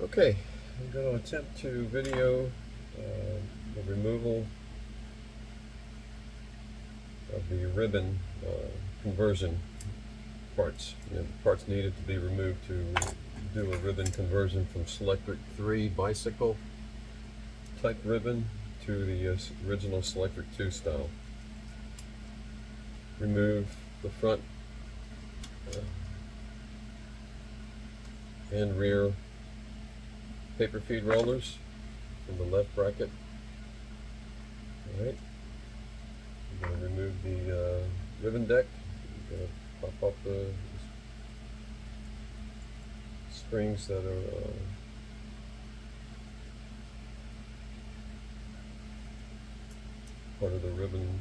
Okay, I'm going to attempt to video the removal of the ribbon conversion parts. The parts needed to be removed to do a ribbon conversion from Selectric 3 bicycle type ribbon to the original Selectric 2 style. Remove the front and rear paper feed rollers from the left bracket. Alright, I'm going to remove the ribbon deck. I'm going to pop up the springs that are part of the ribbon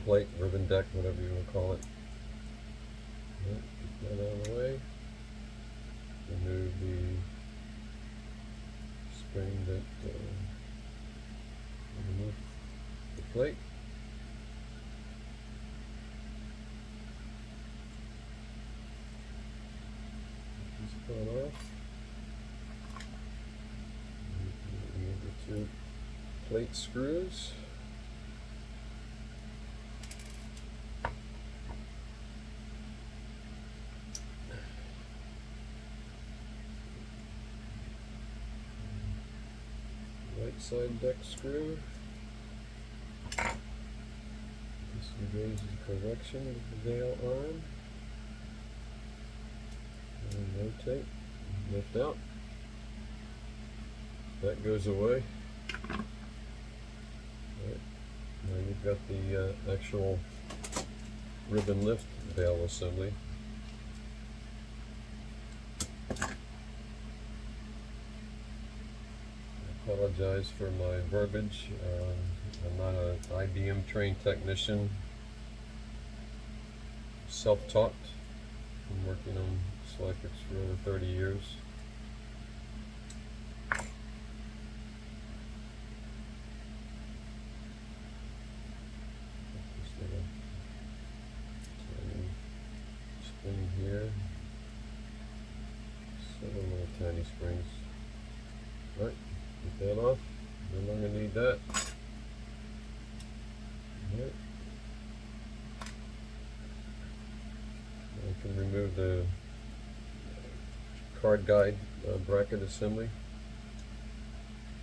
plate, ribbon deck, whatever you want to call it. Right, get that out of the way. Remove the spring that remove the plate. This part off. Remove the two plate screws. Right side deck screw. Disengage the correction of the veil arm. And rotate, lift out. That goes away. Right. Now you've got the actual ribbon lift veil assembly. I apologize for my verbiage. I'm not an IBM trained technician. Self-taught. Been working on Selectrics for over 30 years. Just a tiny spring here. Several little tiny springs. All right, get that off. No longer need that. All right. I can remove the card guide bracket assembly.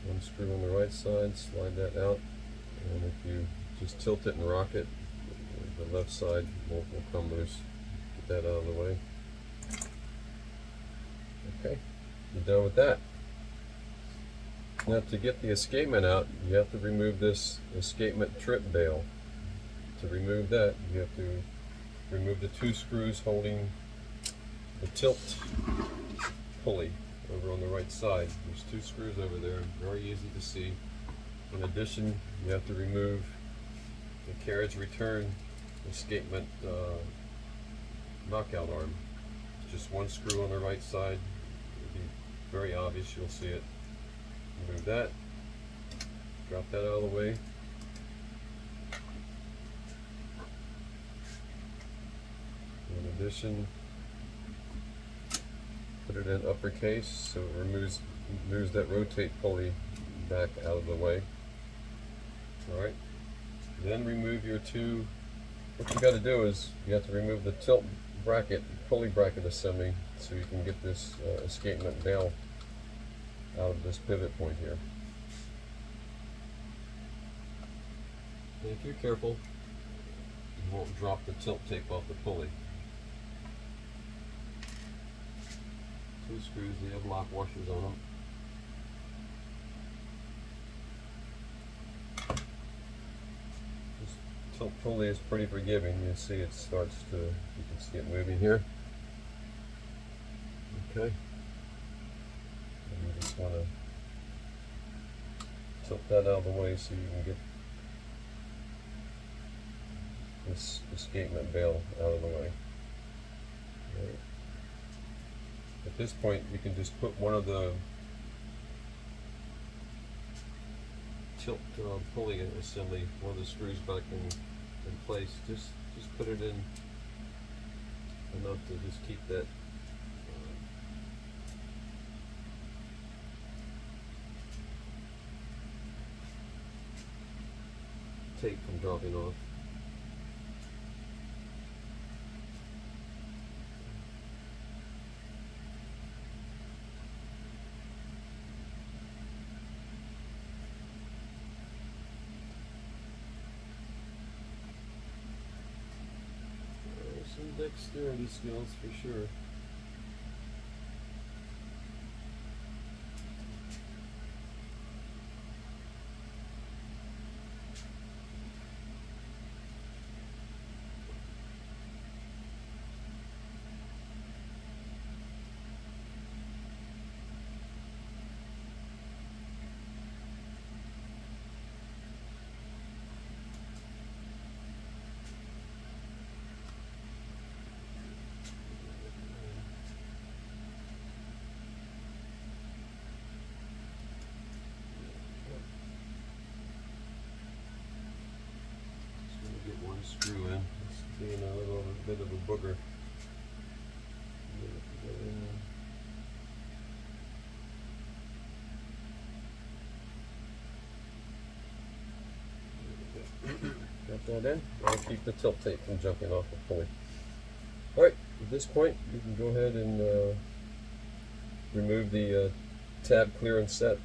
One screw on the right side, slide that out, and if you just tilt it and rock it, the left side will come loose. Get that out of the way. Okay, you're done with that. Now to get the escapement out, you have to remove this escapement trip bail. To remove that, you have to remove the two screws holding the tilt pulley over on the right side. There's two screws over there, very easy to see. In addition, you have to remove the carriage return escapement knockout arm. It's just one screw on the right side. It'll be very obvious, you'll see it. Remove that, drop that out of the way. In addition, put it in uppercase so it removes that rotate pulley back out of the way. Alright, then remove your two. What you got to do is you have to remove the tilt bracket, pulley bracket assembly so you can get this escapement bail out of this pivot point here. And if you're careful, you won't drop the tilt tape off the pulley. Two screws, they have lock washers on them. This tilt pulley is pretty forgiving. You see it starts to, you can see it moving here. Okay. And you just want to tilt that out of the way so you can get this escapement bail out of the way. Right. At this point, you can just put one of the tilt pulley assembly, one of the screws back in place. Just put it in enough to just keep that tape from dropping off. Some dexterity skills for sure. Screw in. It's being a little bit of a booger. Got that in. I'll keep the tilt tape from jumping off the pulley. Alright, at this point you can go ahead and remove the tab clearance set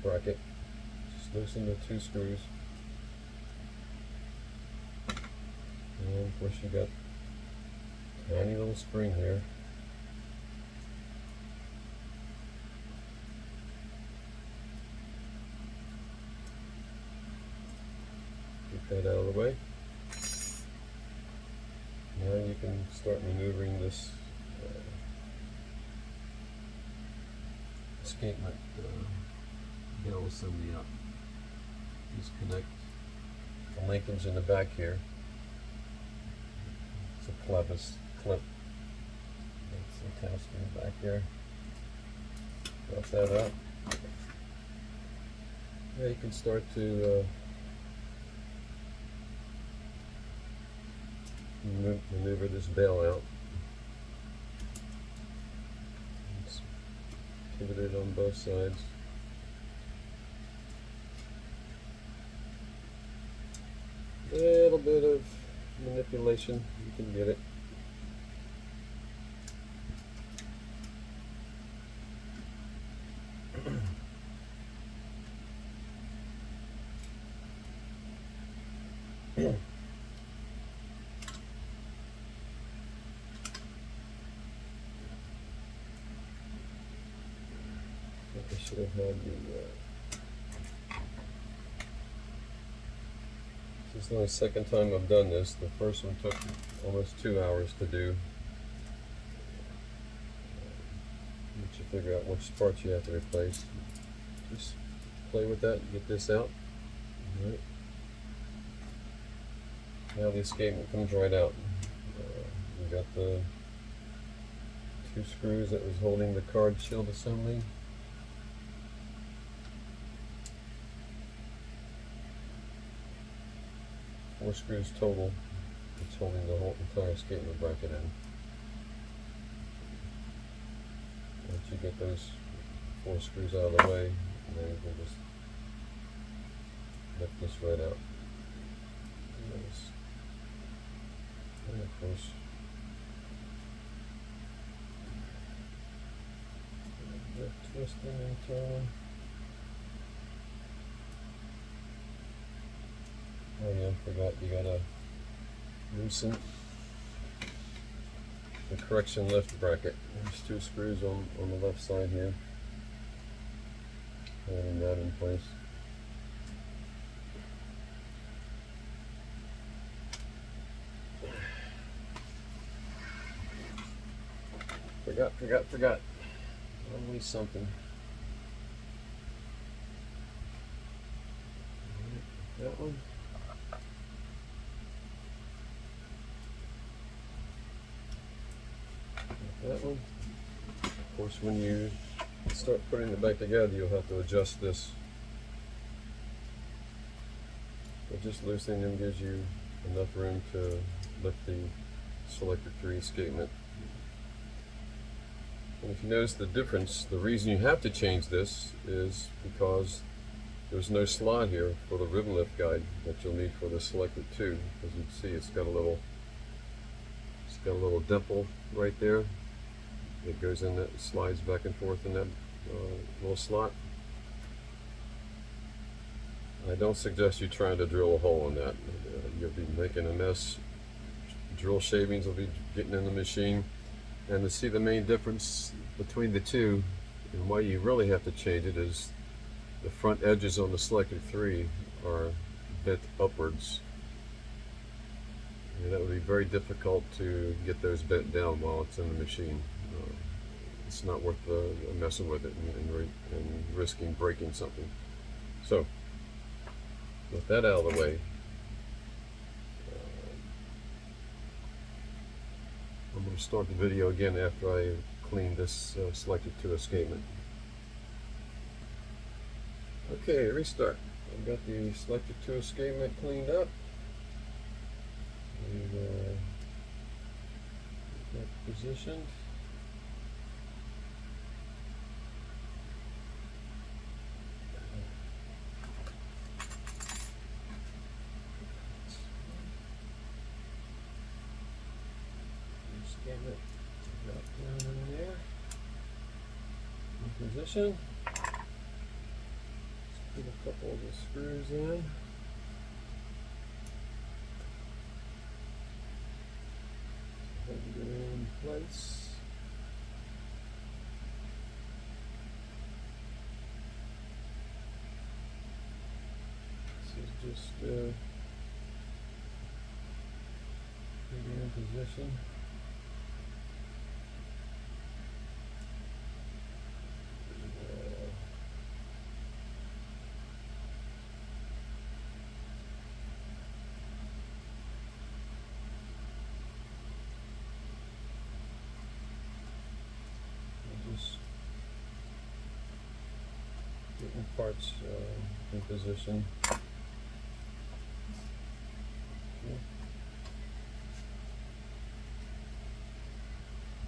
bracket. Just loosen the 2 screws. And of course you got a tiny little spring here. Get that out of the way. Now you can start maneuvering this escapement bell assembly up. Just connect the linkage in the back here. It's a clevis clip that's attached in the back here. Got that out. Now you can start to maneuver this bail out. It's pivoted on both sides. A little bit of manipulation, you can get it. I should have had the this is the only second time I've done this. The first one took almost 2 hours to do. Once you figure out which parts you have to replace, just play with that and get this out. All right. Now the escapement comes right out. You got the 2 screws that was holding the card shield assembly. Four screws total. It's holding the whole entire escapement bracket in. Once you get those 4 screws out of the way, then you can just lift this right out. And of course, twisting and turning. Oh yeah, I forgot you gotta loosen the correction lift bracket. There's 2 screws on the left side here, holding that in place. Forgot. Always something. That one. That one. Of course, when you start putting it back together, you'll have to adjust this. But just loosening them gives you enough room to lift the Selectric 3 escapement. And if you notice the difference, the reason you have to change this is because there's no slot here for the ribbon lift guide that you'll need for the Selectric 2. As you can see, it's got a little dimple right there. It goes in, that slides back and forth in that little slot. I don't suggest you trying to drill a hole in that. You'll be making a mess. Drill shavings will be getting in the machine. And to see the main difference between the two and why you really have to change it is the front edges on the Selectric 3 are bent upwards. And that would be very difficult to get those bent down while it's in the machine. It's not worth messing with it and risking breaking something. So, with that out of the way, I'm going to start the video again after I clean this Selectric 2 escapement. Okay, restart. I've got the Selectric 2 escapement cleaned up. And got positioned. Escapement drop down in there. In position. Put a couple of the screws in. Hold it in place. This is just getting in position. Getting parts in position. Okay.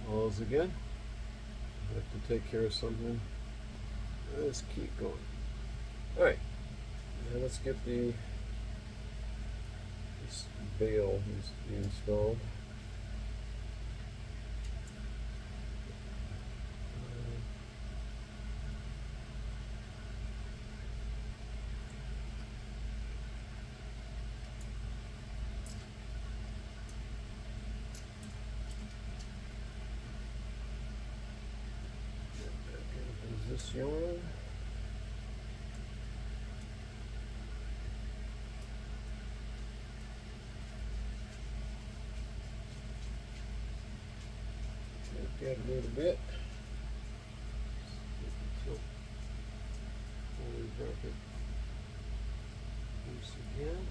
Pause again. I have to take care of something. Let's keep going. Alright, now let's get this bail installed. Yarn. Take that a little bit. Fully wrap it loose again.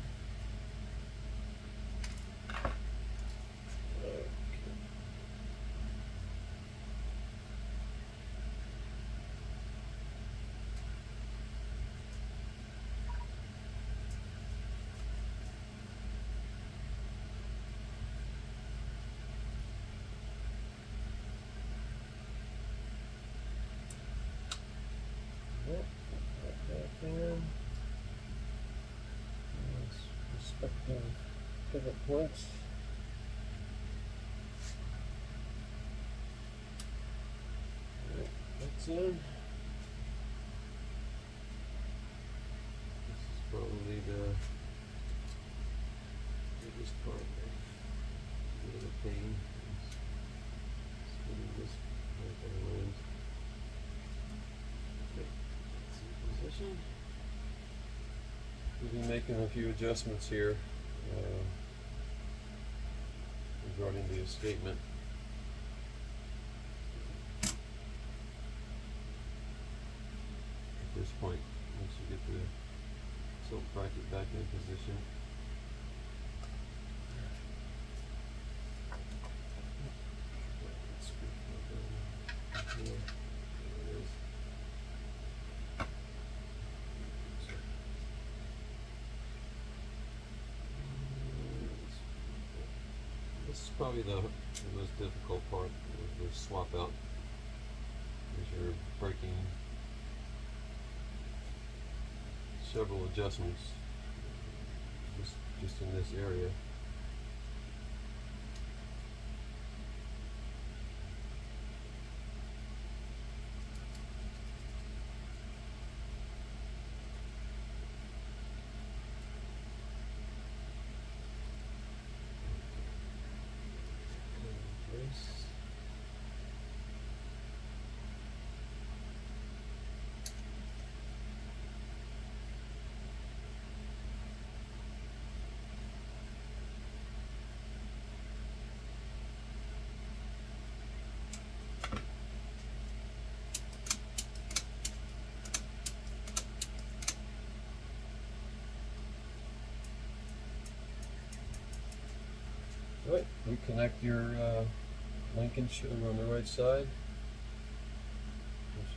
Respective pivot points. That's in. This is probably the biggest part of the pain. This right there lands. Okay, that's in position. We'll be making a few adjustments here regarding the escapement. At this point, once you get the tilt bracket back in position, this is probably the most difficult part, the swap out, as you're breaking several adjustments just in this area. Right, reconnect your linkage on the right side.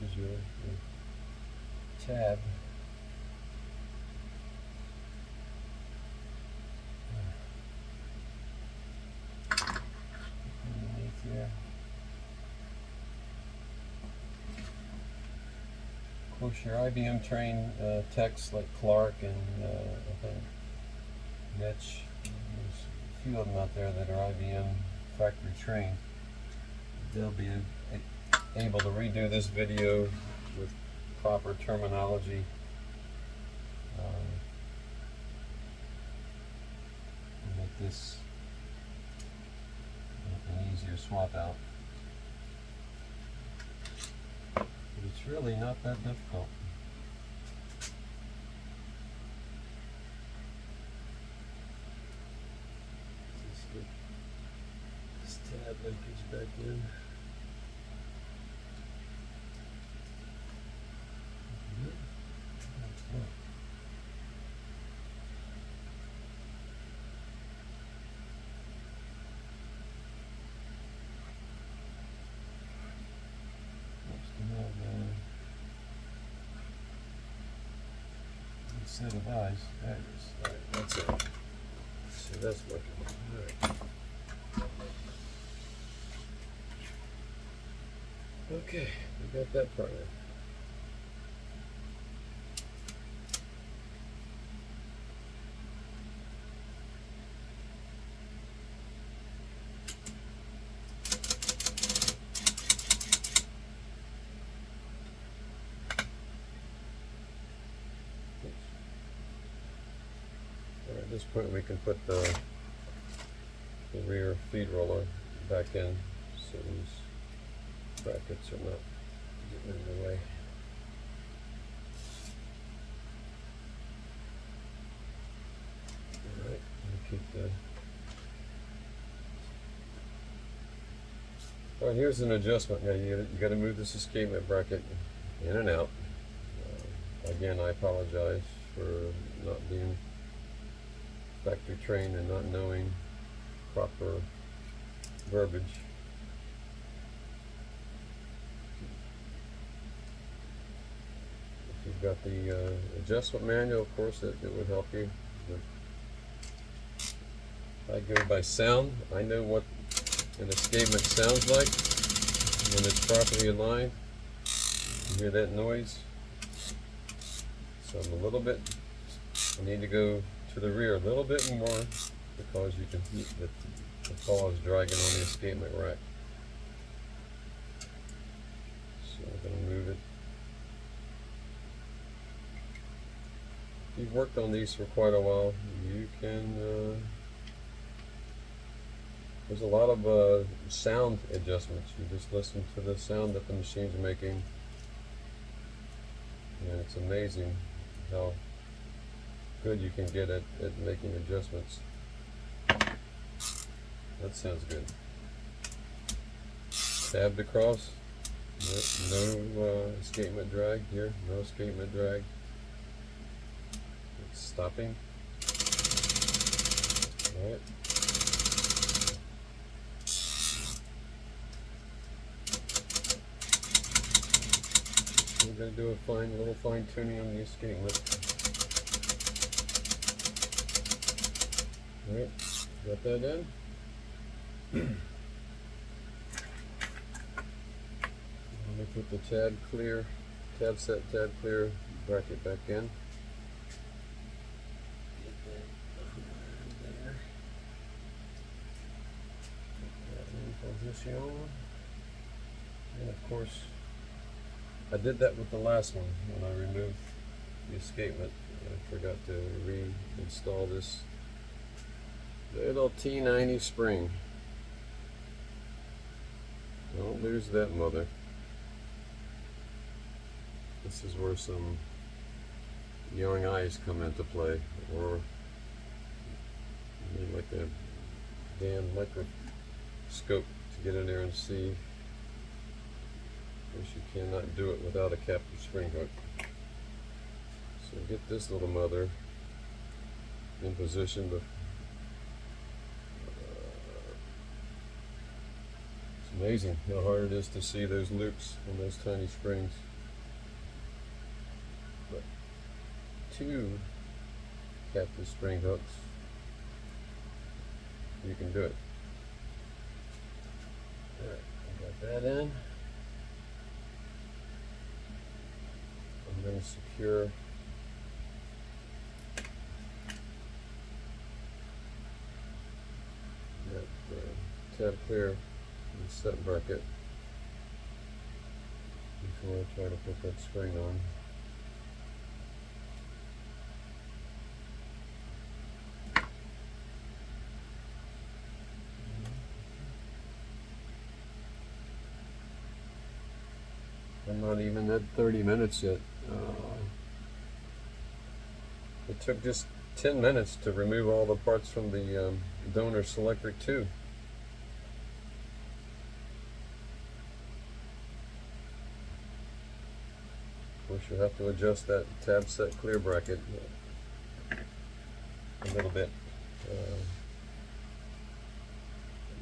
This is your tab. Underneath here. Of course, your IBM trained techs like Clark and I think Mitch. There's a few of them out there that are IBM factory trained. They'll be able to redo this video with proper terminology. And make this an easier swap out. But it's really not that difficult. Let's get this tab linkage back in. Set of eyes. There it is. All right, that's it. So that's working. All right. Okay, we got that part in. At this point we can put the rear feed roller back in so these brackets are not getting in the way. Alright, keep the... Alright, here's an adjustment. Now you got to move this escapement bracket in and out. Again, I apologize for not being factory trained and not knowing proper verbiage. If you've got the adjustment manual, of course, it would help you. I go by sound. I know what an escapement sounds like when it's properly aligned. You hear that noise? So I'm a little bit, I need to go to the rear a little bit more because you can hear the paw is dragging on the escapement rack. So I'm going to move it. If you've worked on these for quite a while, you can, there's a lot of sound adjustments. You just listen to the sound that the machine's making, and it's amazing how good you can get at making adjustments. That sounds good. Tabbed across. No escapement drag here. No escapement drag. It's stopping. Alright. We're going to do a little fine tuning on the escapement. Alright, got that in. Let me put the tab set, tab clear bracket back in. position. And of course, I did that with the last one when I removed the escapement. I forgot to reinstall this little T90 spring. Don't lose that, mother. This is where some young eyes come into play, or you need like a damn microscope to get in there and see. Of course, you cannot do it without a captive spring hook. So get this little mother in position. It's amazing how hard it is to see those loops on those tiny springs. But 2 captive spring hooks, you can do it. Alright, I got that in. I'm going to secure that tab clear and set bracket before I try to put that spring on. I'm not even at 30 minutes yet. It took just 10 minutes to remove all the parts from the donor Selectric 2. Of course, you'll have to adjust that tab set clear bracket a little bit.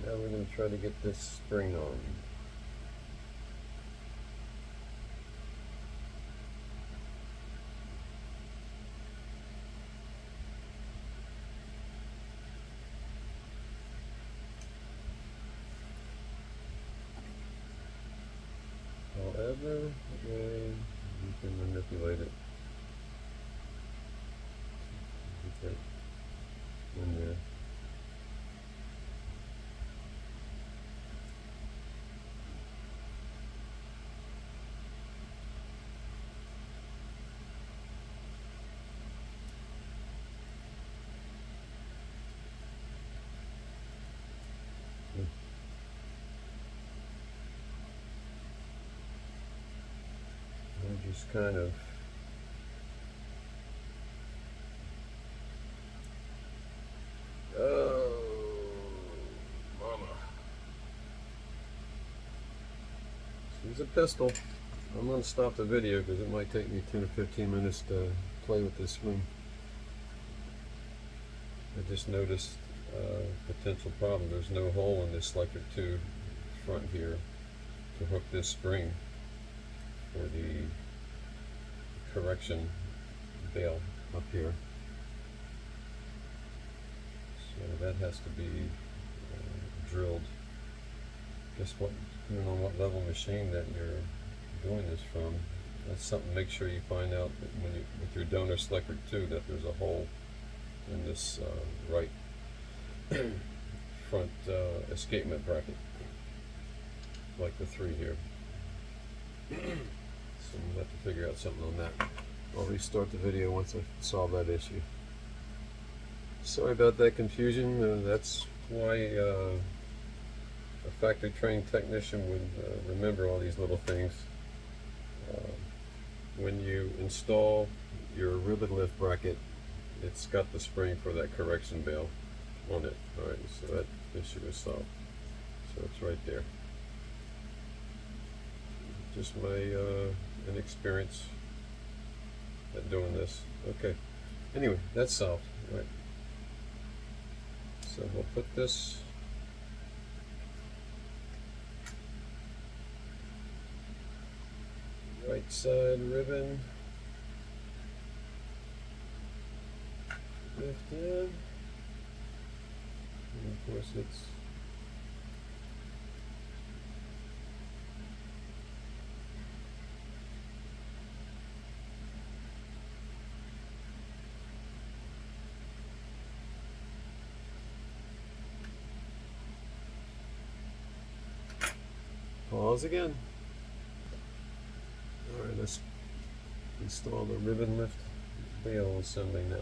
Now we're going to try to get this spring on. However way you can manipulate it. Get that in there. Just kind of mama. She's a pistol. I'm going to stop the video because it might take me 10 or 15 minutes to play with this spring. I just noticed a potential problem. There's no hole in this Selectric 2 front here to hook this spring for the correction bail up here. So that has to be drilled. Guess what? Depending on what level machine that you're doing this from, that's something. Make sure you find out that when you with your donor Selectric 2 that there's a hole in this right front escapement bracket, like the 3 here. So we'll have to figure out something on that. I'll restart the video once I solve that issue. Sorry about that confusion. That's why a factory trained technician would remember all these little things. When you install your rivet lift bracket, it's got the spring for that correction bail on it. Alright, so that issue is solved. So it's right there. Just my inexperience at doing this. Okay. Anyway, that's solved. Right. So we'll put this right side ribbon lift in, and of course it's bails again. Alright, let's install the ribbon lift bail assembly now.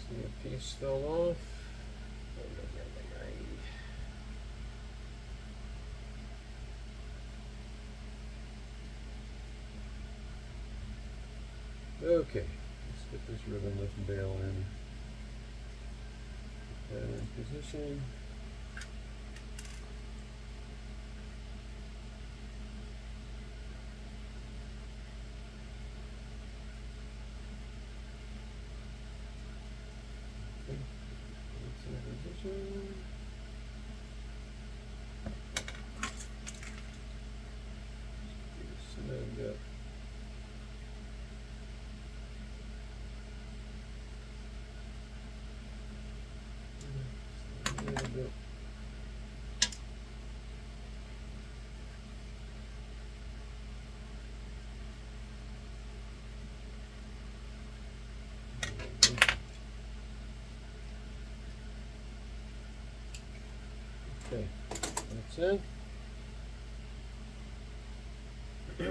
See, a piece fell off. Okay, let's get this ribbon lift bail in. Put that in position. It's in position. Snug up. Okay, that's in. Okay.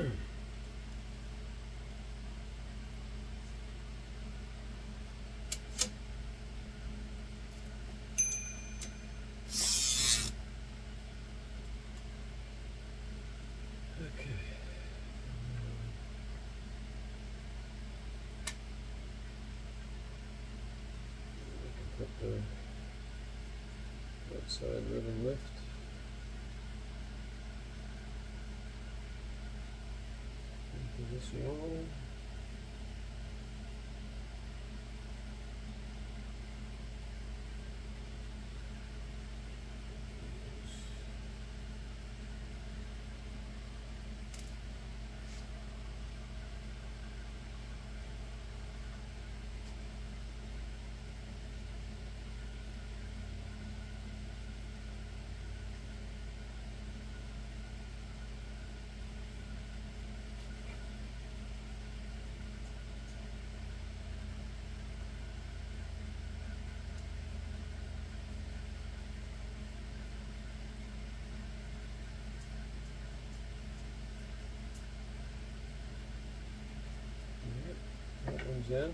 We can put the outside ribbon lift. In position. That one's in.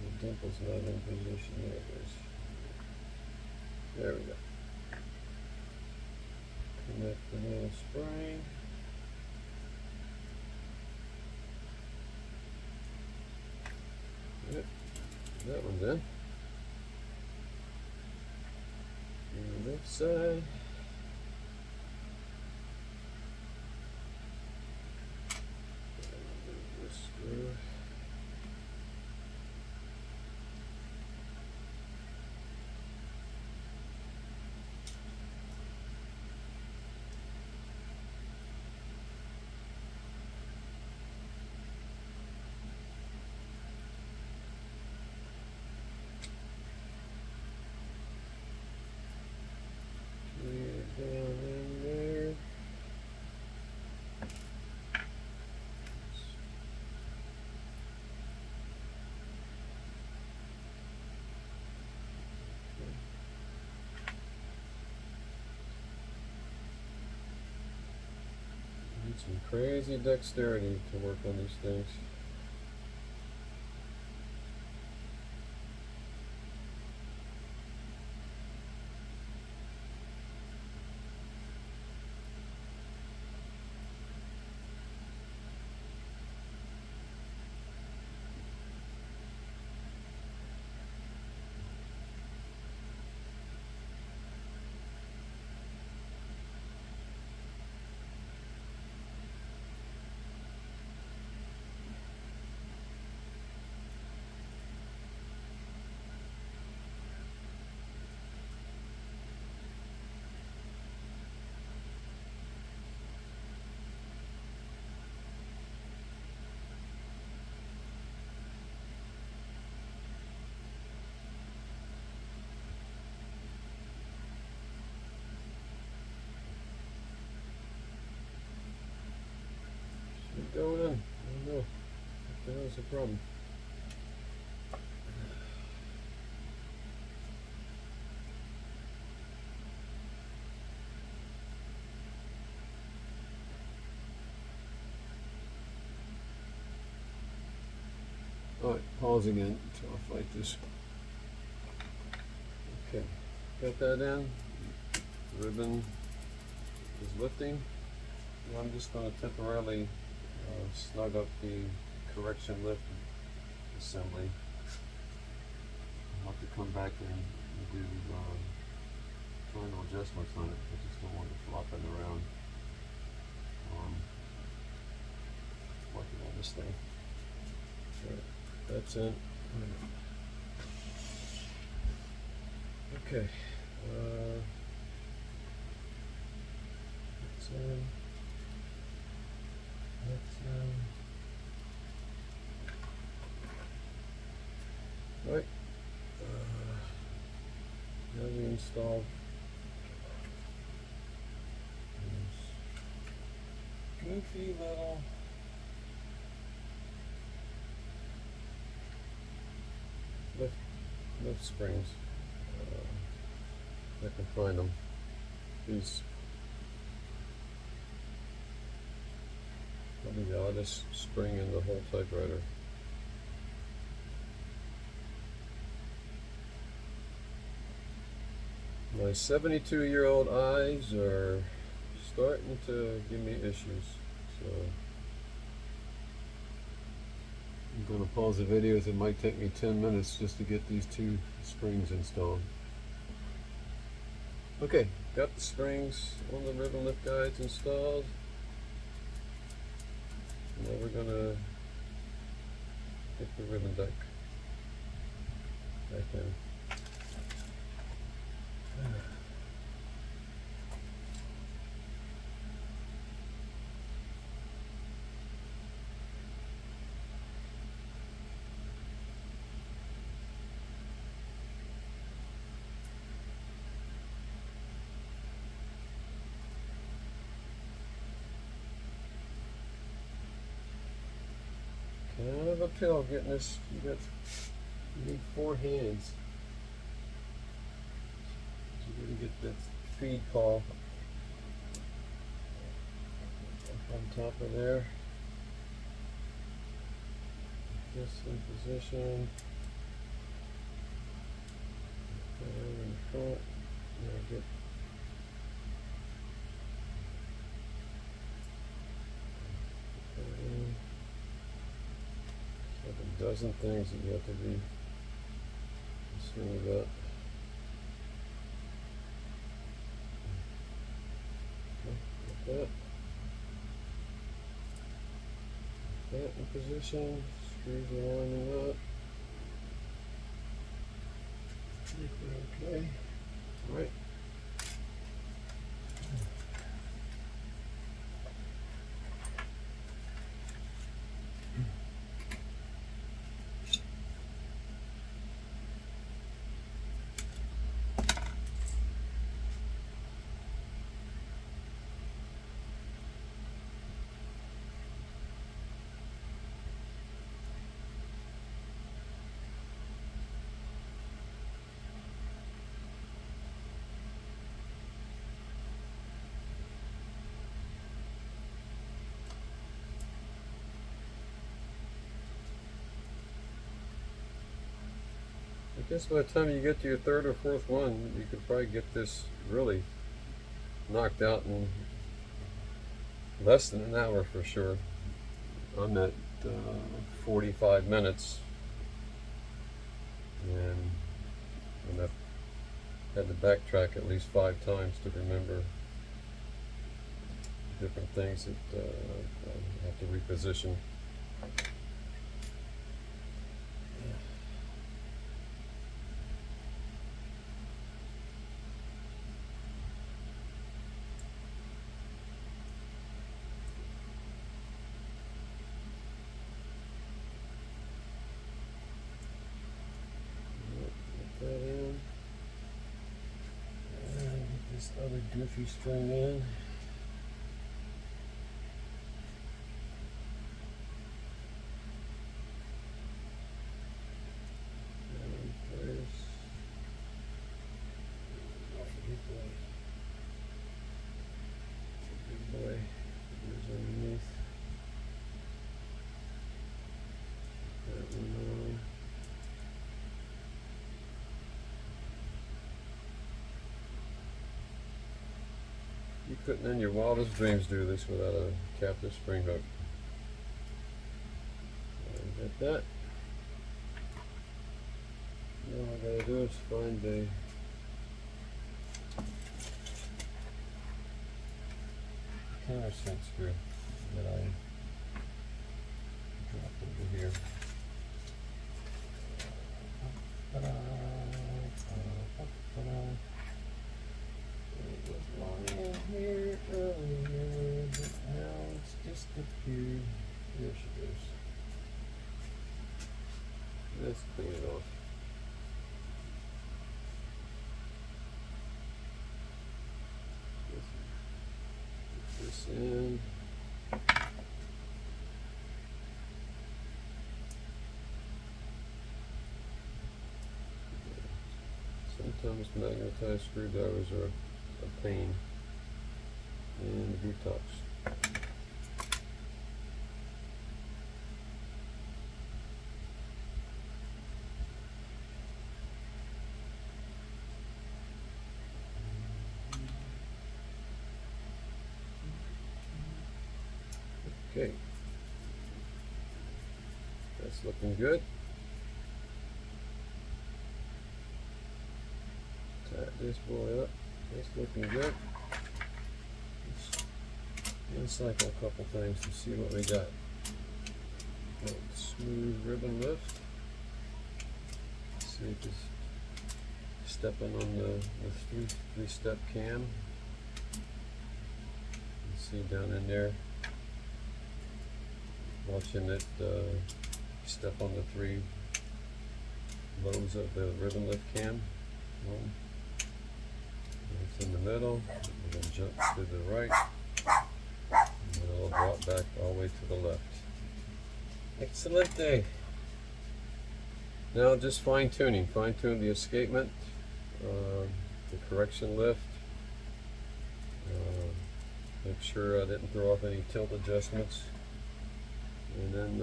The dimple's not in position. There it is. There we go. Connect the nail spring. Yep, that one's in. And the left side. This screw. Down in there. Need some crazy dexterity to work on these things. going on? I don't know. What the hell is the problem? Alright, pause again until I fight this. Okay, got that in. The ribbon is lifting. Now I'm just going to temporarily snug up the correction lift assembly. I'll have to come back and do final adjustments on it. I just don't want it flopping around. Working on this thing. Right, that's in. Okay. That's in. That's in. Right. Now we install this goofy little lift springs. I can find them. These probably the oddest spring in the whole typewriter. My 72-year-old eyes are starting to give me issues, so I'm going to pause the video. It might take me 10 minutes just to get these two springs installed. Okay, got the springs on the ribbon lift guides installed. Now we're going to get the ribbon deck back in. Kind of a pill getting this. You need 4 hands. You're going to get that feed pawl up on top of there. This in position. Put it in the front. Now get like a dozen things that you have to be concerned about. That in position, screws are lining up. Okay, all right. I guess by the time you get to your 3rd or 4th one, you could probably get this really knocked out in less than an hour for sure. I'm at 45 minutes, and I've had to backtrack at least 5 times to remember different things that I have to reposition. That in, and get this other goofy string in. You couldn't in your wildest dreams do this without a captive spring hook. Get that. Now all I gotta do is find a countersink screw that I dropped over here. It was lying here earlier, but now it's disappeared. There she goes. Let's clean it off. Put this in. Sometimes magnetized screwdrivers are a pain. And the detox. Okay, that's looking good. Tighten this boy up. That's looking good. Let's uncycle a couple things to see what we got. Smooth ribbon lift. See if it's stepping on the three-step cam. You see down in there. Watching it step on the 3 lows of the ribbon lift cam. One. It's in the middle. And then jump to the right. And then it'll drop back all the way to the left. Excellent day. Now just fine tuning. Fine tune the escapement, the correction lift. Make sure I didn't throw off any tilt adjustments. And then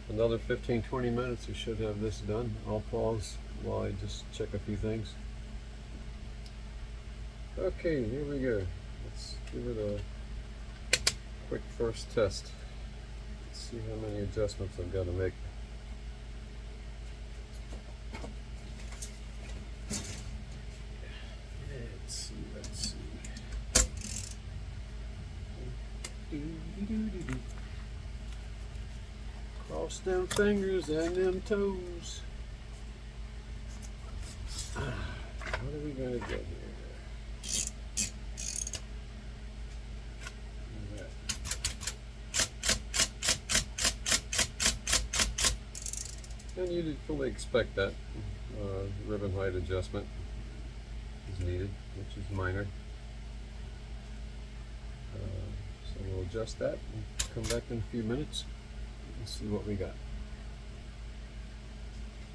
another 15-20 minutes we should have this done. I'll pause while I just check a few things. Okay, here we go. Let's give it a quick first test. Let's see how many adjustments I've got to make. Let's see. Cross them fingers and them toes. What are we going to get here? And you'd fully expect that ribbon height adjustment is needed, which is minor. So we'll adjust that and come back in a few minutes and see what we got.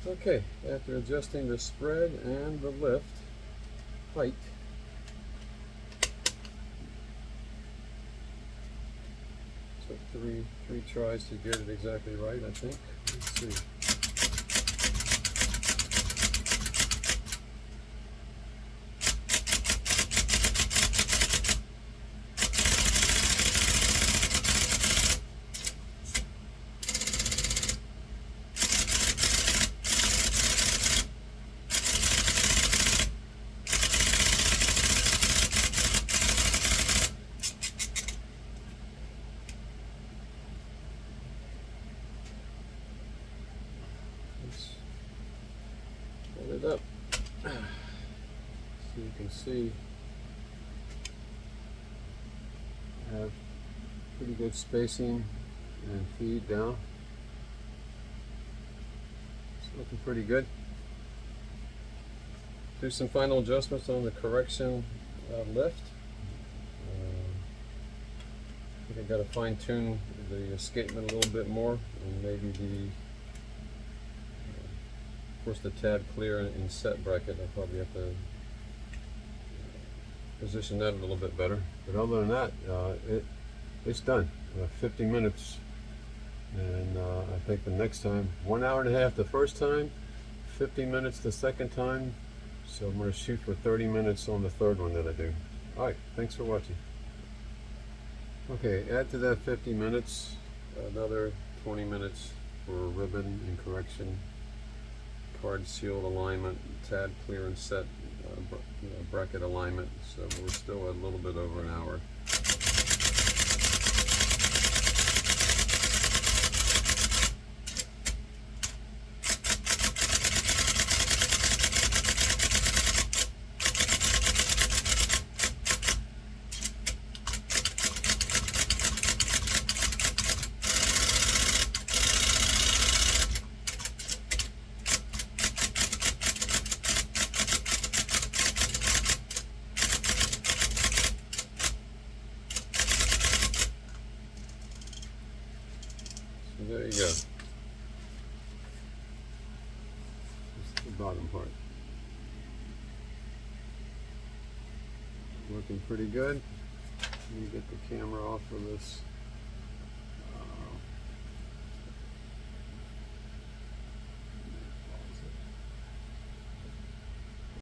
Okay, after adjusting the spread and the lift height, took three tries to get it exactly right, I think. Let's see. It up so you can see I have pretty good spacing and feed down. It's looking pretty good. Do some final adjustments on the correction lift. I think I got to fine tune the escapement a little bit more, and maybe of course the tab clear and set bracket. I'll probably have to position that a little bit better. But other than that, it's done. 50 minutes, and I think the next time, 1 hour and a half the first time, 50 minutes the second time. So I'm going to shoot for 30 minutes on the third one that I do. Alright, thanks for watching. Okay, add to that 50 minutes, another 20 minutes for ribbon and correction, card sealed alignment, tab clear and set, bracket alignment, so we're still a little bit over an hour. So there you go. This is the bottom part. Looking pretty good. Let me get the camera off of this.